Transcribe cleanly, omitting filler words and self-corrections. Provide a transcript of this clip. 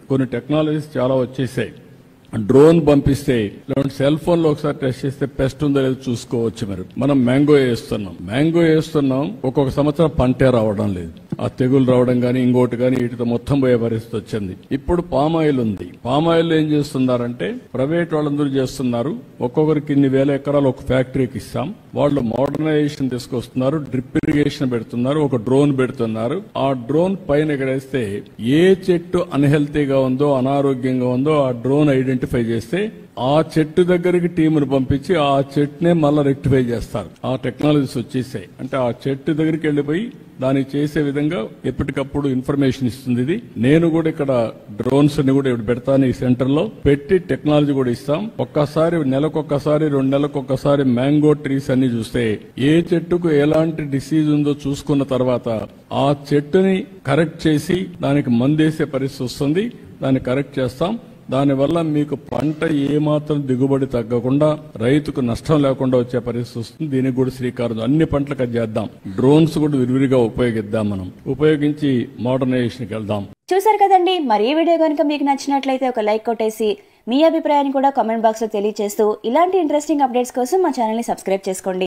కొన్ని టెక్నాలజీస్ చాలా వచ్చేసాయి. డ్రోన్ పంపిస్తే లేదంటే సెల్ ఫోన్ లో ఒకసారి టెస్ట్ చేస్తే పెస్ట్ ఉందో లేదో చూసుకోవచ్చు. మనం మ్యాంగో వేస్తున్నాం ఒక్కొక్క సంవత్సరం పంటే రావడం లేదు, ఆ తెగులు రావడం గానీ ఇంకోటి గానీ వీటితో మొత్తం పోయే పరిస్థితి వచ్చింది. ఇప్పుడు పామాయిల్ ఉంది. పామాయిల్ ఏం చేస్తున్నారంటే ప్రైవేట్ వాళ్ళందరూ చేస్తున్నారు. ఒక్కొక్కరికి ఇన్ని వేల ఎకరాలు ఒక ఫ్యాక్టరీకి ఇస్తాం, వాళ్ళు మోడర్నైజేషన్ తీసుకొస్తున్నారు, డ్రిప్ ఇరిగేషన్ పెడుతున్నారు, ఒక డ్రోన్ పెడుతున్నారు. ఆ డ్రోన్ పైన ఎగరేస్తే ఏ చెట్టు అన్హెల్తీగా ఉందో అనారోగ్యంగా ఉందో ఆ డ్రోన్ ఐడెంటిఫై చేస్తే ఆ చెట్టు దగ్గరికి టీమును పంపించి ఆ చెట్టునే మళ్ళా రెక్టిఫై చేస్తారు. ఆ టెక్నాలజీస్ వచ్చేసాయి. అంటే ఆ చెట్టు దగ్గరికి వెళ్లిపోయి దాన్ని చేసే విధంగా ఎప్పటికప్పుడు ఇన్ఫర్మేషన్ ఇస్తుంది. ఇది నేను కూడా ఇక్కడ డ్రోన్స్ ని కూడా ఇప్పుడు పెడతాను ఈ సెంటర్ లో పెట్టి టెక్నాలజీ కూడా ఇస్తాం. ఒక్కసారి నెలకొక్కసారి 2 నెలలకొక్కసారి మ్యాంగో ట్రీస్ అన్ని చూస్తే ఏ చెట్టుకు ఎలాంటి డిసీజ్ ఉందో చూసుకున్న తర్వాత ఆ చెట్టుని కరెక్ట్ చేసి దానికి మందేసే పరిస్థితి వస్తుంది. దాన్ని కరెక్ట్ చేస్తాం. దానివల్ల మీకు పంట ఏమాత్రం దిగుబడి తగ్గకుండా రైతుకు నష్టం లేకుండా వచ్చే పరిస్థితి వస్తుంది. దీనికి కూడా శ్రీకారం అన్ని పంటలకు చేద్దాం. డ్రోన్స్ కూడా విరివిగా ఉపయోగిద్దాం. మనం ఉపయోగించి మోడర్నైజేషన్కి వెళ్దాం. చూసారు కదండి. మరి ఈ వీడియో కనుక మీకు నచ్చినట్లయితే ఒక లైక్ కొట్టేసి మీ అభిప్రాయాన్ని కూడా కామెంట్ బాక్స్ లో తెలియజేస్తూ ఇలాంటి ఇంట్రెస్టింగ్ అప్డేట్స్ కోసం మా ఛానల్ ని సబ్స్క్రైబ్ చేసుకోండి.